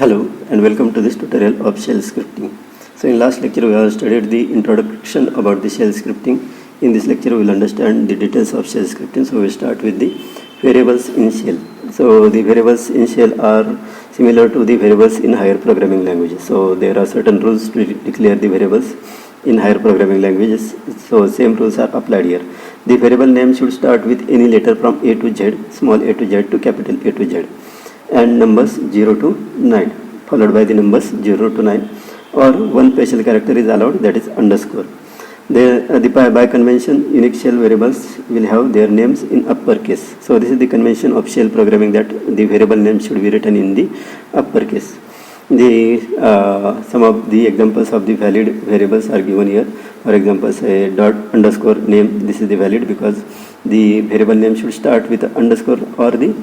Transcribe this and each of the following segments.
Hello and welcome to this tutorial of shell scripting. So in last lecture we have studied the introduction about the shell scripting. In this lecture we will understand the details of shell scripting. So we start with the variables in shell. So the variables in shell are similar to the variables in higher programming languages. So there are certain rules to declare the variables in higher programming languages. So same rules are applied here. The variable name should start with any letter from A to Z, small a to Z to capital A to Z, and numbers 0 to 9, followed by the numbers 0 to 9, or one special character is allowed, that is underscore. By convention, Unix shell variables will have their names in uppercase. So this is the convention of shell programming, that the variable name should be written in the uppercase. Some of the examples of the valid variables are given here. For example, say dot underscore name. This is the valid because the variable name should start with underscore or the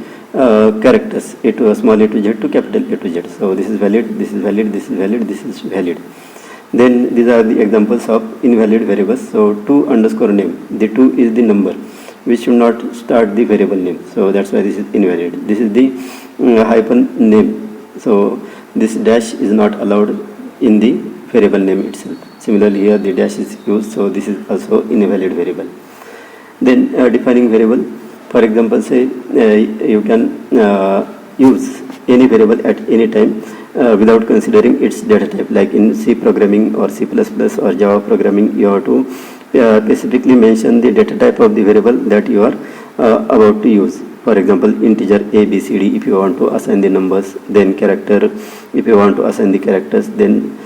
characters a to small a to Z to capital A to Z. So this is valid, this is valid, this is valid, this is valid. Then these are the examples of invalid variables. So to underscore name, the to is the number which should not start the variable name. So that's why this is invalid. This is the hyphen name. So this dash is not allowed in the variable name itself. Similarly here the dash is used, so this is also invalid variable. Then defining variable, for example, say you can use any variable at any time without considering its data type. Like in C programming or C++ or Java programming, you have to specifically mention the data type of the variable that you are about to use. For example, integer A, B, C, D if you want to assign the numbers, then character if you want to assign the characters, then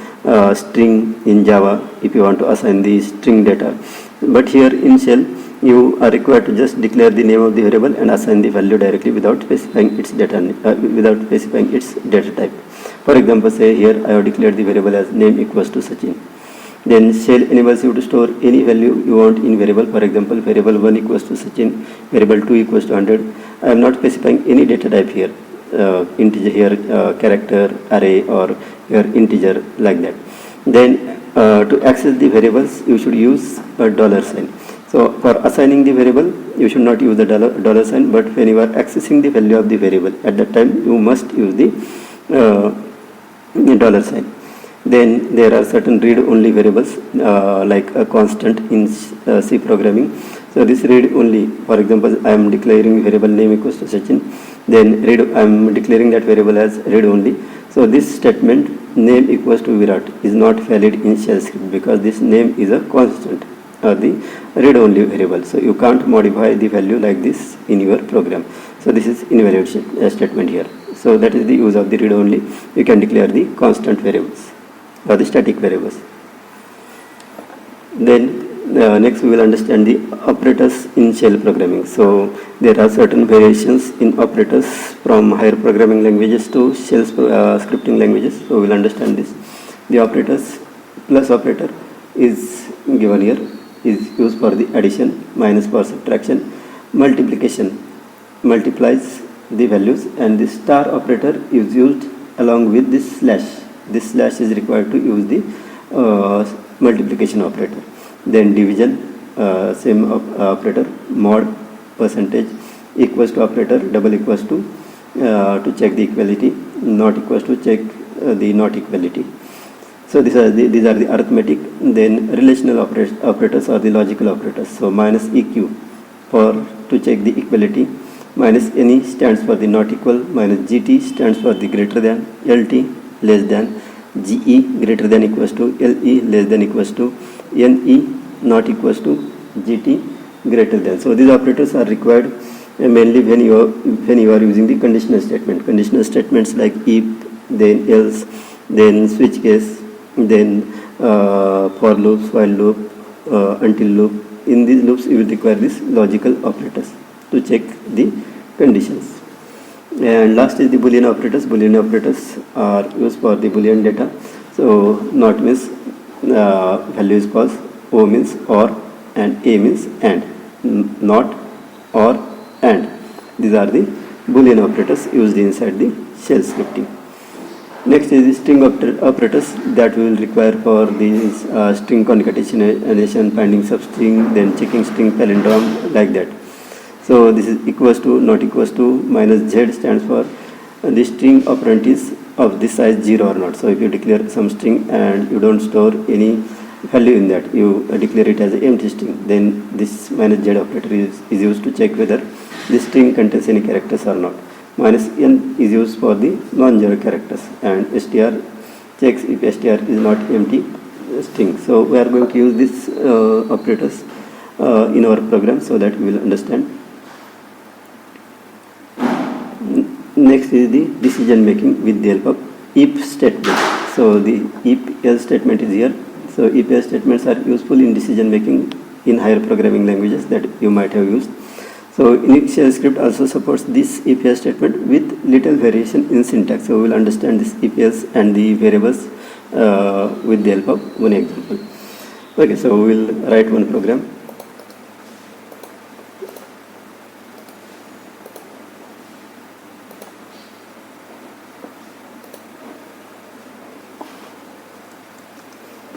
string in Java if you want to assign the string data. But here in shell, you are required to just declare the name of the variable and assign the value directly without specifying its data type. For example, say here I have declared the variable as name equals to Sachin. Then shell enables you to store any value you want in variable. For example, variable 1 equals to Sachin, variable 2 equals to 100. I am not specifying any data type here, integer here, character, array, or here integer, like that. Then to access the variables, you should use a $sign. So for assigning the variable, you should not use the dollar sign, but when you are accessing the value of the variable, at that time you must use the $sign. Then there are certain read-only variables like a constant in C programming. So this read-only, for example, I am declaring variable name equals to Sachin. Then I am declaring that variable as read-only. So this statement name equals to Virat is not valid in shell script because this name is a constant or the read-only variable. So you can't modify the value like this in your program. So this is invalid statement here. So that is the use of the read-only. You can declare the constant variables or the static variables. Then next we will understand the operators in shell programming. So there are certain variations in operators from higher programming languages to shell scripting languages. So we will understand this. The operators, plus operator is given here, is used for the addition, minus for subtraction, multiplication multiplies the values, and the star operator is used along with this slash. This slash is required to use the multiplication operator. Then division, same operator, mod, percentage, equals to operator, double equals to check the equality, not equals to check the not equality. So these are the arithmetic. Then relational operators or the logical operators. So minus EQ to check the equality, minus NE stands for the not equal, minus GT stands for the greater than, LT less than, GE greater than equals to, LE less than equals to, NE not equals to, GT greater than. So these operators are required mainly when you are using the conditional statement. Conditional statements like if, then else, then switch case, then for loops, while loop, until loop. In these loops you will require these logical operators to check the conditions. And last is the Boolean operators. Boolean operators are used for the Boolean data. So not means value is false, O means or, and A means and, not or and. These are the Boolean operators used inside the shell scripting. Next is the string operators that we will require for these string concatenation, finding substring, then checking string palindrome, like that. So this is equals to, not equals to, minus Z stands for the string operand is of this size 0 or not. So if you declare some string and you don't store any value in that, you declare it as an empty string, then this minus z operator is used to check whether this string contains any characters or not. Minus n is used for the non-zero characters, and str checks if str is not empty string. So we are going to use these operators in our program so that we will understand. Next is the decision making with the help of if statement. So the if else statement is here. So if else statements are useful in decision making in higher programming languages that you might have used. So Unix shell script also supports this if else statement with little variation in syntax. So we will understand this if else and the variables with the help of one example. Okay, so we will write one program.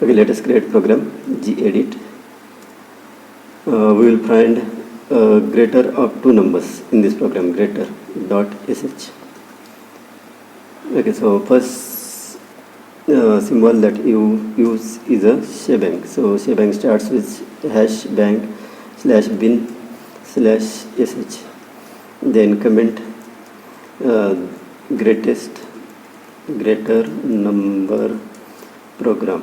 Okay, let us create program gedit. We will find greater of two numbers in this program, greater dot sh. Okay, so first symbol that you use is a shebang. So shebang starts with hash bang slash bin slash sh. Then comment greatest greater number program.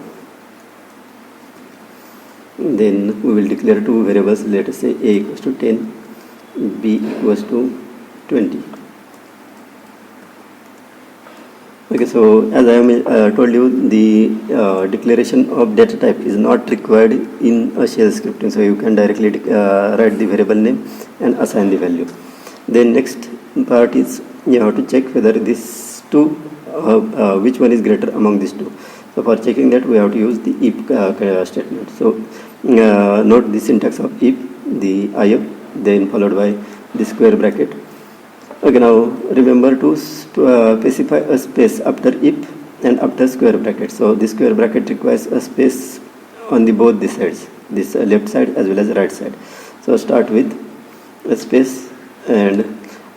Then we will declare two variables. Let us say a equals to 10, b equals to 20. Okay, so as I told you, the declaration of data type is not required in a shell scripting. So you can directly write the variable name and assign the value. Then next part is you have to check whether these two, which one is greater among these two. So for checking that, we have to use the if statement. So note the syntax of if, the if, then followed by the square bracket. Okay, now remember to specify a space after if and after square bracket. So the square bracket requires a space on the both the sides, this left side as well as right side. So start with a space and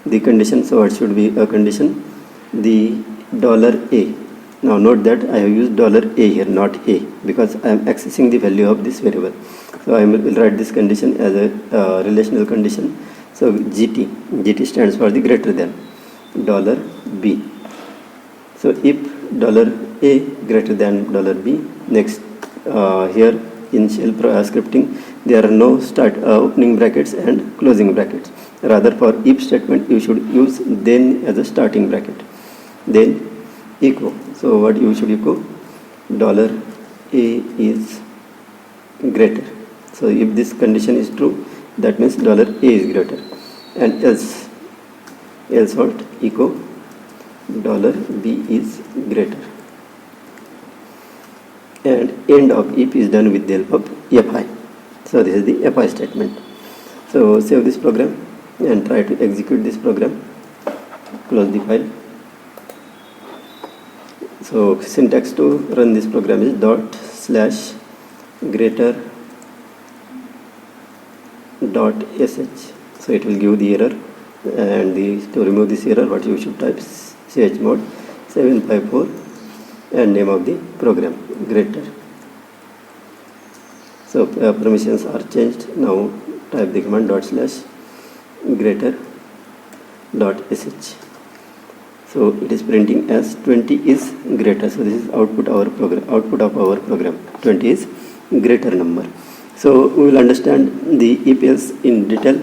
the condition. So it should be a condition, the $a. Now note that I have used $a here, not a, because I am accessing the value of this variable. So I will write this condition as a relational condition. So GT stands for the greater than $b. So if $a greater than $b, next here in shell scripting there are no opening brackets and closing brackets. Rather, for if statement you should use then as a starting bracket. Then echo. So what you should echo? $a is greater. So if this condition is true, that means $a is greater. And else what? Echo $b is greater. And end of if is done with the help of fi. So this is the fi statement. So save this program and try to execute this program. Close the file. So syntax to run this program is /greater .sh. So it will give the error, and to remove this error, what you should type chmod 754 and name of the program greater. So permissions are changed. Now type the command /greater .sh. So it is printing as 20 is greater. So this is output of our program. 20 is greater number. So we will understand the if else in detail